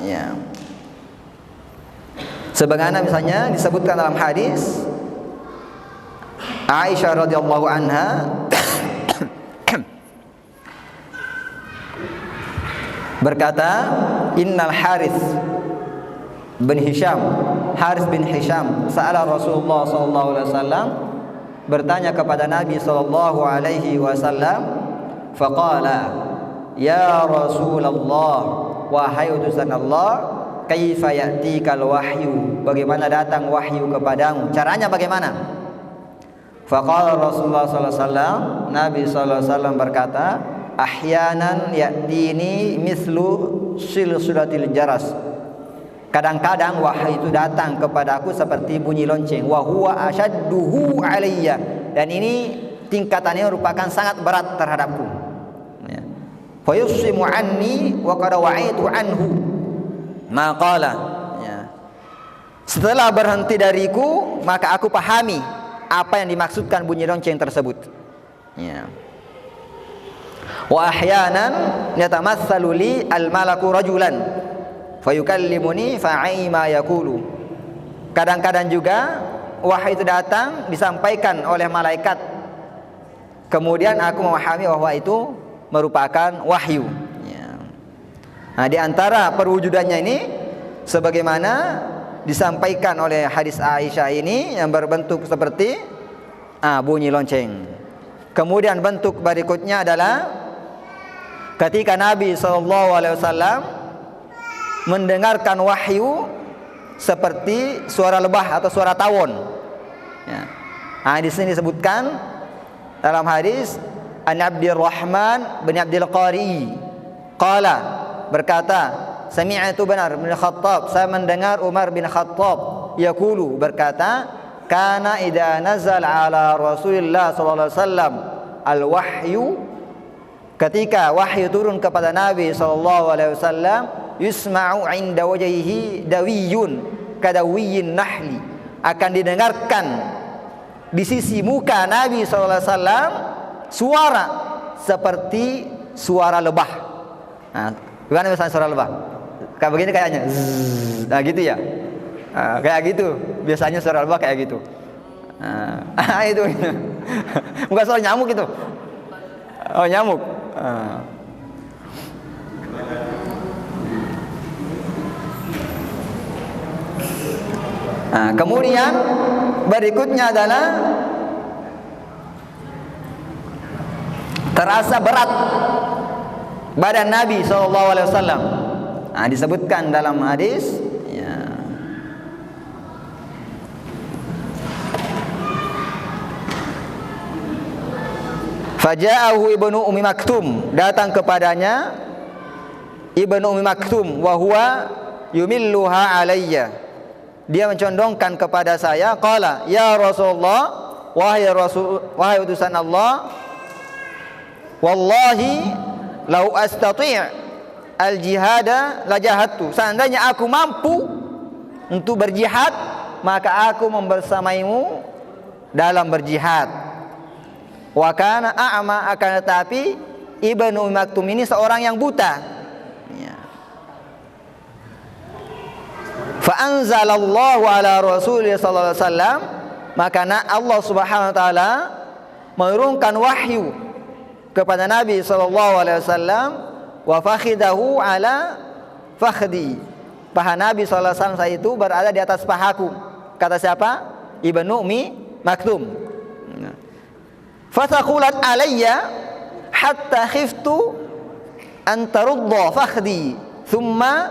Ya. Sebagaimana misalnya disebutkan dalam hadis Aisyah radhiyallahu anha berkata, innal Harith bin Hisham sa'ala Rasulullah sallallahu alaihi wasallam, bertanya kepada Nabi sallallahu alaihi wasallam, faqala ya Rasulullah, wahai utusan Allah, kaifa ya'tikal wahyu, bagaimana datang wahyu kepadamu, caranya bagaimana? Faqala Rasulullah sallallahu alaihi wasallam, Nabi sallallahu alaihi wasallam berkata, ahyanan ya'tini mislu silsilatil jaras, kadang-kadang wahyu itu datang kepadaku seperti bunyi lonceng, wa huwa ashadduhu alayya, dan ini tingkatannya merupakan sangat berat terhadapku. Ya. Fa yusimu anni wa qad wa'itu anhu maqala. Ya. Setelah berhenti dariku, maka aku pahami apa yang dimaksudkan bunyi lonceng tersebut. Ya. Wa ahyanan yatamassalu li al-malaku rajulan fayukallimuni fa'i ma yaqulu. Kadang-kadang juga wahyu itu datang disampaikan oleh malaikat. Kemudian aku memahami bahwa itu merupakan wahyu. Ya. Nah, di antara perwujudannya ini sebagaimana disampaikan oleh hadis Aisyah ini yang berbentuk seperti bunyi lonceng. Kemudian bentuk berikutnya adalah ketika Nabi SAW mendengarkan wahyu seperti suara lebah atau suara tawon. Ya. Nah, di sini disebutkan dalam hadis An Abdurrahman bin Abdul Qari qala berkata, sami'tu Umar bin Khattab, saya mendengar Umar bin Khattab yaqulu berkata, kana idza nazal ala Rasulillah sallallahu alaihi wasallam al-wahyu, ketika wahyu turun kepada Nabi sallallahu alaihi wasallam, yusma'u 'inda wajhihi dawiyun kadawiyyin nahli, akan didengarkan di sisi muka Nabi sallallahu alaihi wasallam suara seperti suara lebah. Nah, gimana misalnya suara lebah? Kayak begini kayaknya. Nah, gitu ya. Nah, kayak gitu. Biasanya suara lebah kayak gitu. Nah, itu. Bukan suara nyamuk itu. Oh, nyamuk. Nah, kemudian berikutnya adalah terasa berat badan Nabi SAW. Nah, disebutkan dalam hadis, ya. Faja'ahu ibnu Ummi Maktum, datang kepadanya ibnu Ummi Maktum, wa huwa yumilluha alayya, dia mencondongkan kepada saya. Qala ya Rasulullah, wahai utusan Allah, wallahi lau astati' al-jihada la jahadtu, seandainya aku mampu untuk berjihad maka aku membersamaimu dalam berjihad. Wa kana a'ma, akan tetapi Ibnu Ummi Maktum ini seorang yang buta. Ya. Fa anzalallahu ala Rasulillah sallallahu alaihi wasallam, maka Allah Subhanahu wa taala menurunkan wahyu kepada Nabi sallallahu alaihi wasallam, wa fakhidahu ala fakhdi, paha Nabi sallallahu alaihi wasallam saya itu berada di atas pahaku. Kata siapa? Ibnu Ummi Maktum. Fathaqulat alayya hatta khiftu an tarudda fakhdi thumma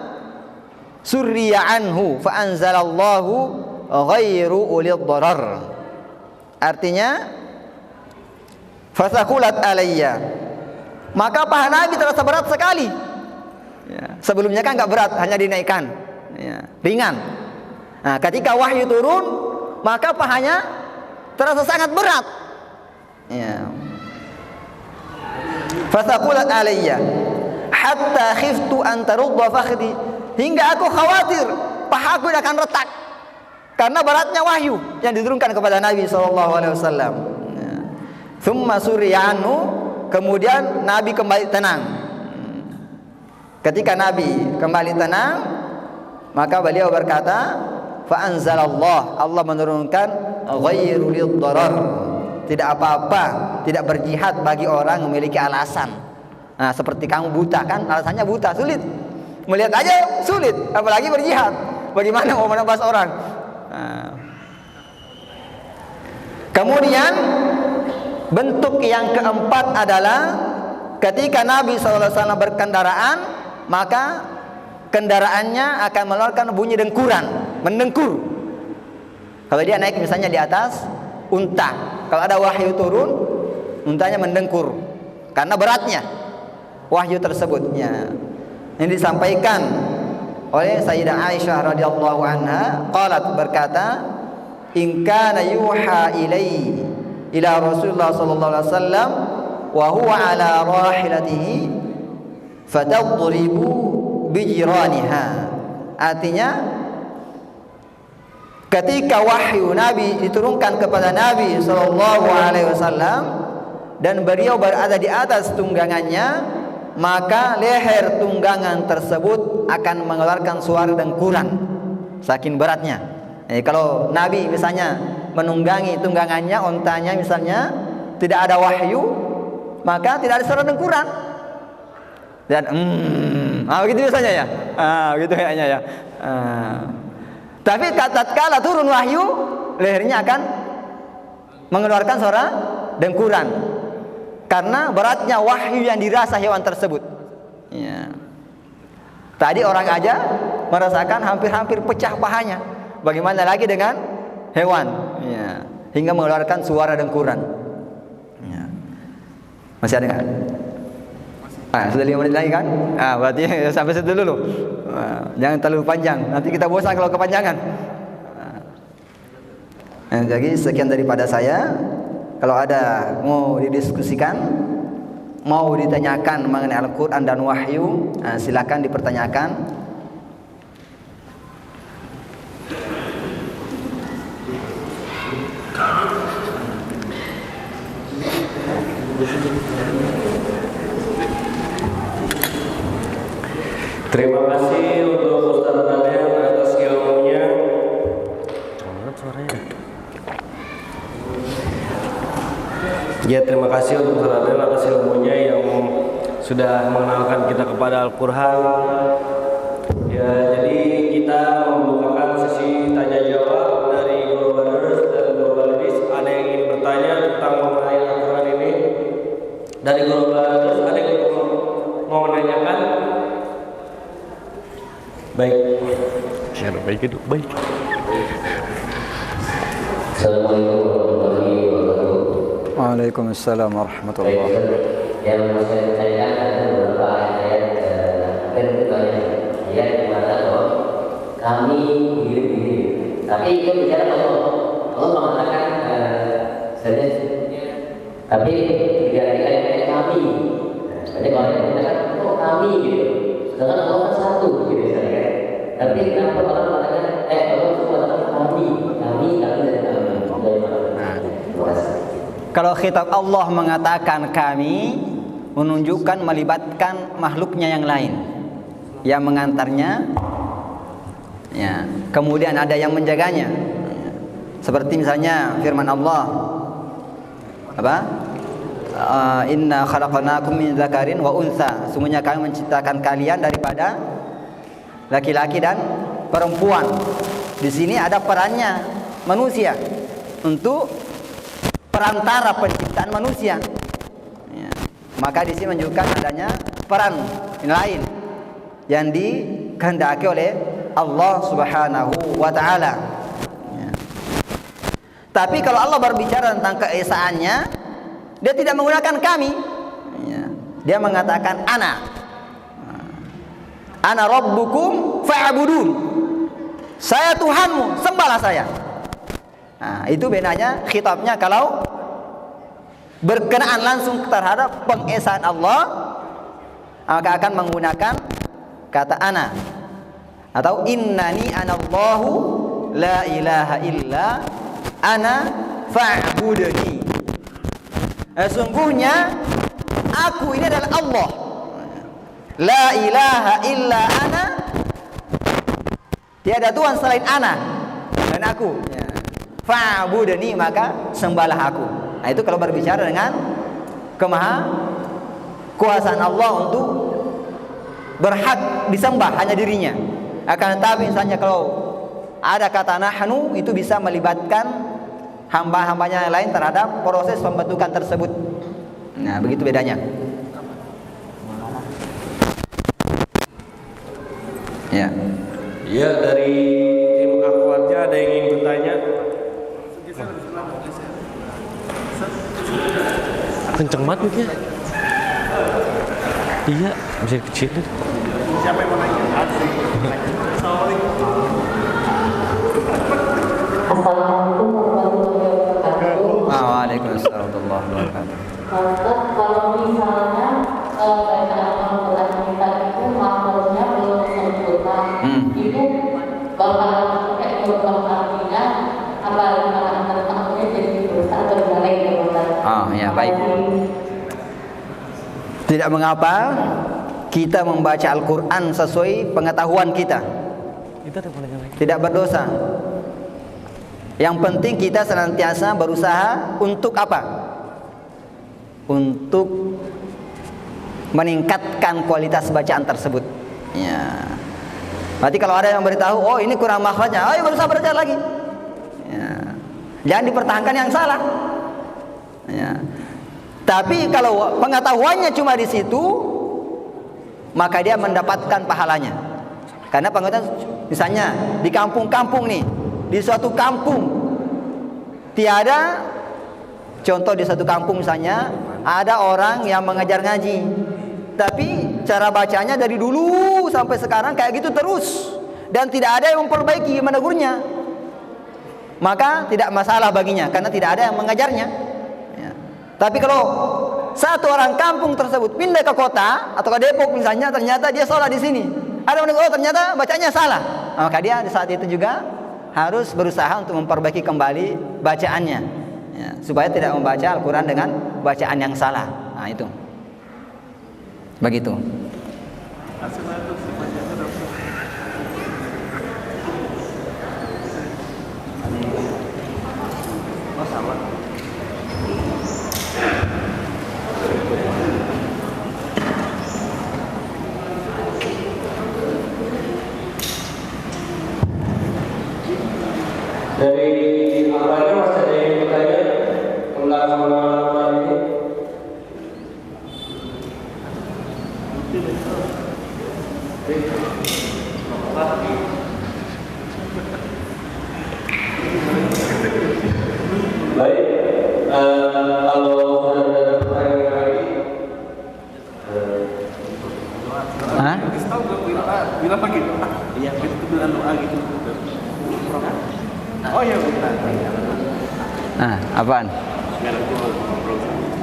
surriya anhu fa anzalallahu ghairu ulil darar. Artinya fathaqulat alayya, maka paha Nabi terasa berat sekali. Ya. Sebelumnya kan enggak berat, hanya dinaikkan. Ya. Ringan. Nah, ketika wahyu turun, maka pahanya terasa sangat berat. Ya. Fathaqulat alayya hatta khiftu an tarudda fakhdi, hingga aku khawatir pahaku akan retak karena beratnya wahyu yang diturunkan kepada Nabi sallallahu alaihi wasallam. Thumma surriya anhu, kemudian Nabi kembali tenang. Ketika Nabi kembali tenang, maka beliau berkata, fa anzalallah, Allah menurunkan ghairu liddarar, tidak apa-apa, tidak berjihad bagi orang yang memiliki alasan. Nah, seperti kamu buta kan, alasannya buta, sulit. Melihat aja sulit, apalagi berjihad. Bagaimana mau menebas orang? Nah. Kemudian bentuk yang keempat adalah ketika Nabi SAW berkendaraan, maka kendaraannya akan mengeluarkan bunyi dengkuran, mendengkur. Kalau dia naik misalnya di atas unta, kalau ada wahyu turun, untanya mendengkur karena beratnya wahyu tersebutnya. Ini disampaikan oleh Sayyidah Aisyah radhiyallahu anha, qalat, berkata, in kana yuha ilaihi ila Rasulullah sallallahu alaihi wasallam wa huwa ala rahilatihi fatadribu bijiraniha. Artinya ketika wahyu Nabi diturunkan kepada Nabi sallallahu alaihi wasallam dan beliau berada di atas tunggangannya, maka leher tunggangan tersebut akan mengeluarkan suara dengkuran saking beratnya. Kalau Nabi misalnya menunggangi tunggangannya, ontanya misalnya, tidak ada wahyu, maka tidak ada suara dengkuran. Dan begitu biasanya ya. Begitu kayaknya ya. Tapi tatkala turun wahyu, lehernya akan mengeluarkan suara dengkuran. Karena beratnya wahyu yang dirasa hewan tersebut. Ya. Tadi orang aja merasakan hampir-hampir pecah pahanya. Bagaimana lagi dengan hewan? Ya. Hingga mengeluarkan suara dengkuran. Ya. Masih ada nggak? Sudah 5 menit lagi kan? Berarti sampai situ dulu. Jangan terlalu panjang. Nanti kita bosan kalau kepanjangan. Jadi sekian daripada saya. Kalau ada mau didiskusikan, mau ditanyakan mengenai Al-Quran dan wahyu, silakan dipertanyakan. Terima kasih untuk Ustaz Raden atas ilmunya. Mana suaranya? Ya, terima kasih untuk Ustaz Raden atas ilmunya yang sudah mengenalkan kita kepada Al-Quran. Ya, jadi kita membukakan sesi tanya jawab dari Guru Brothers dan Guru Ladies. Ada yang ingin bertanya tentang mengenai Al-Quran ini? Dari Guru Brothers ada yang mau menanyakan? Baik. Baik. Assalamualaikum warahmatullahi wabarakatuh. Waalaikumsalam warahmatullahi wabarakatuh. Yang mau saya tanyakan ada beberapa ayat ayat di mana kami diri. Tapi itu bicara Allah mengatakan saya. Tapi tidak ada ayat kami. Banyak orang yang mengatakan kami gitu. Sedangkan Allah kan satu gitu misalnya. Tapi kenapa orang mengatakan Allah semua mengatakan kami dan kami. Kalau khitab Allah mengatakan kami, menunjukkan melibatkan makhluknya yang lain yang mengantarnya, ya. Kemudian ada yang menjaganya, seperti misalnya firman Allah apa? Inna khalaqnakum min dzakarin wa untha. Sungguhnya kami menciptakan kalian daripada laki-laki dan perempuan. Di sini ada perannya manusia untuk perantara penciptaan manusia. Ya. Maka di sini menunjukkan adanya peran lain yang dikehendaki oleh Allah Subhanahu wa taala. Ya. Tapi kalau Allah berbicara tentang keesaannya, dia tidak menggunakan kami. Ya. Dia mengatakan ana rabbukum fa'budun. Saya Tuhanmu, sembahlah saya. Nah, itu bedanya khitabnya kalau berkenaan langsung terhadap pengesaan Allah, maka akan menggunakan kata ana atau innani anallahu la ilaha illa ana fa'budni. Sungguhnya aku ini adalah Allah. La ilaha illa ana. Tiada Tuhan selain ana dan aku. Ya. Fa'budni, maka sembahlah aku. Nah, itu kalau berbicara dengan kemaha kuasaan Allah untuk berhak disembah hanya dirinya. Akan tetapi misalnya kalau ada kata nahnu, itu bisa melibatkan hamba-hambanya yang lain terhadap proses pembentukan tersebut. Nah, begitu bedanya. Ya. Ya, dari tim Akwatnya ada yang ingin bertanya? Kenceng banget miknya. Iya, bisa kecilin. Siapa yang mau nanya? Assalamualaikum warahmatullahi wabarakatuh. Waalaikumsalam warahmatullahi wabarakatuh. Kalau misalnya bacaan Al-Quran kita itu makhluknya belum sempurna, itu bakal kayak berubah artinya apa makhluknya jadi berusaha atau dibalik gitu. Ya baik. Tidak mengapa kita membaca Al-Quran sesuai pengetahuan kita. Tidak berdosa. Yang penting kita senantiasa berusaha untuk apa? Untuk meningkatkan kualitas bacaan tersebut. Ya. Berarti kalau ada yang beritahu, oh ini kurang makhrajnya, ayo berusaha baca lagi. Ya. Jangan dipertahankan yang salah. Ya. Tapi kalau pengetahuannya cuma di situ, maka dia mendapatkan pahalanya. Karena pengetahuan, misalnya di kampung-kampung nih, di suatu kampung tiada, contoh di satu kampung misalnya ada orang yang mengajar ngaji, tapi cara bacanya dari dulu sampai sekarang kayak gitu terus, dan tidak ada yang memperbaiki, menegurnya, maka tidak masalah baginya karena tidak ada yang mengajarnya. Ya. Tapi kalau satu orang kampung tersebut pindah ke kota atau ke Depok misalnya, ternyata dia sholat di sini, ada yang menegur, oh ternyata bacanya salah, maka dia di saat itu juga harus berusaha untuk memperbaiki kembali bacaannya, ya, supaya tidak membaca Al-Quran dengan bacaan yang salah. Nah itu, begitu. Dari apanya Mas, ada yang bertanya tentang Al-Quran ini? Baik, kalau ada pertanyaan lagi, Hah? Bilang begitu. Iya, itu bilang doa gitu. Oh iya, benar. Nah, apaan? Biar aku ngobrol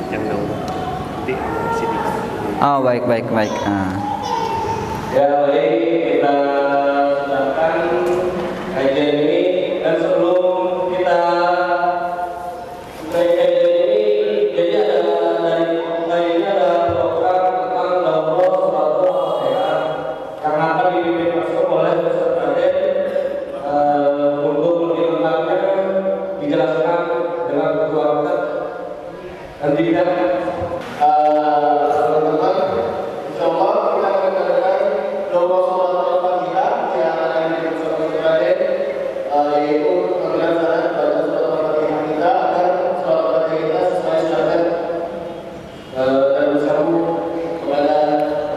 yang tahu. Nanti sini. Oh baik. ya baik, kita sedangkan kajian ini, dan sebelum kita mulai kajian ini, jadi dari ini ada program tentang daurah sholatul Fatihah yang akan dipimpin langsung oleh Ustaz Raden. Untuk lebih lengkapnya dijelaskan dengan ketua Ustaz. Nanti kita teman-teman, insyaallah kita akan mengadakan daurah sholatul Fatihah yang akan dipimpin Ustaz Raden, yaitu pengambilan syarat baca sholatul Fatihah kita agar sholatul Fatihah kita sesuai standar dan bersambung kepada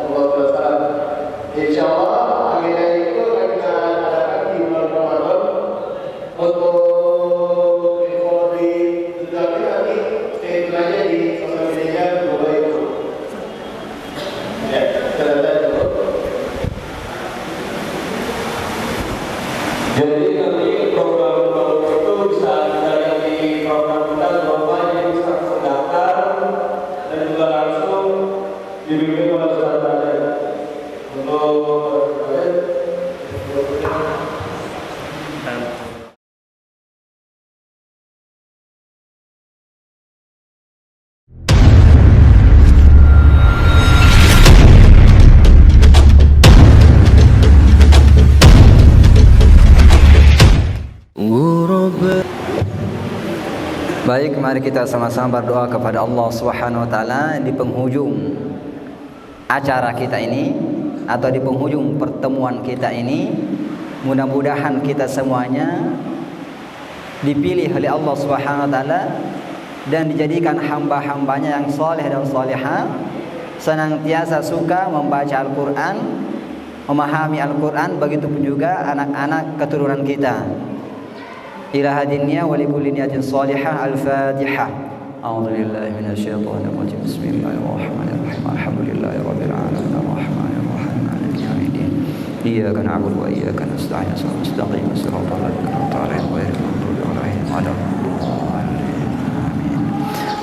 Allah Taala. Insyaallah agenda itu akan kita adakan di bulan Ramadan. Untuk info di detailnya nanti stay tune aja di sosial media Global itu. Ya, kita lihat dulu. Jadi nanti program itu bisa dilihat di program kita Global, yang bisa langsung daftar dan juga langsung dibimbing oleh Ustaz Raden. Untuk Baik, mari kita sama-sama berdoa kepada Allah Subhanahu wa taala di penghujung acara kita ini atau di penghujung pertemuan kita ini. Mudah-mudahan kita semuanya dipilih oleh Allah Subhanahu wa taala dan dijadikan hamba-hambanya yang soleh dan solehah, senantiasa suka membaca Al-Quran, memahami Al-Quran, begitu pun juga anak-anak keturunan kita. Ila hadinnya wa likulli niyatin salihah. Al-Fatihah. A'udzubillahi minasyaitonir rajim. Bismillahirrahmanirrahim. Alhamdulillahirabbil alamin. Arrahmanirrahim. Maliki yaumiddin. Iyyaka na'budu wa iyyaka nasta'in. Ihdinas siratal ladzina an'amta 'alaihim ghairil maghdubi 'alaihim waladdallin. Amin.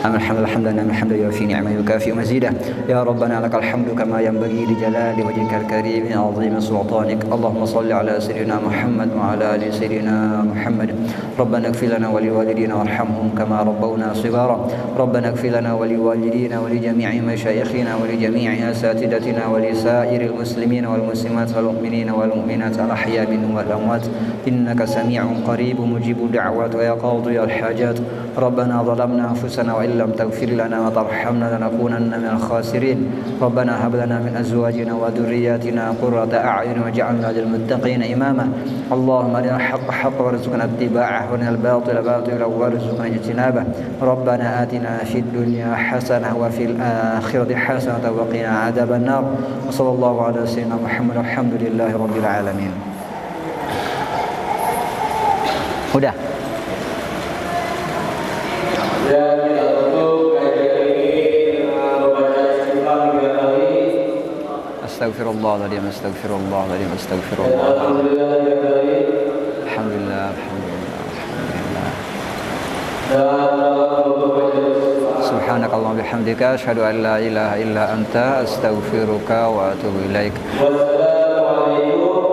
الحمد يوفي نعمه يكافئ مزيده يا ربنا لك الحمد كما ينبغي لجلال وجهك الكريم عظيم سلطانك اللهم صل على سيدنا محمد وعلى ال سيدنا محمد ربنا اغفر لنا ولوالدينا وارحمهم كما ربونا صغارا ربنا اغفر لنا ولوالدينا ولجميع مشايخنا ولجميع اساتذتنا ولسائر المسلمين والمسلمات والمؤمنين والمؤمنات الاحياء منهم والاموات انك سميع قريب مجيب الدعوات ويا قاضي الحاجات ربنا ظلمنا انفسنا وان لم تغفر لنا وترحمنا لنكونن من الخاسرين ربنا هب لنا من ازواجنا وذرياتنا قرة اعين واجعلنا للمتقين اماما اللهم ارنا الحق حقا وارزقنا اتباعه وارنا الباطل باطلا وارزقنا اجتنابه ربنا آتنا في الدنيا حسنة وفي الآخرة حسنة وقنا عذاب النار وصلى الله على سيدنا محمد والحمد لله رب العالمين. Udah. Dan kita tutup kajian ini dengan membaca istighfar 3 kali. Astaghfirullahaladzim, astaghfirullahaladzim, astaghfirullah. Alhamdulillah 3 kali. Alhamdulillah, alhamdulillah, alhamdulillah. Dan menutup majelis istighfar. Subhanakallah bihamdika asyhadu an la ilaha illa anta astaghfiruka wa atubu ilaik. Wassalamualaikum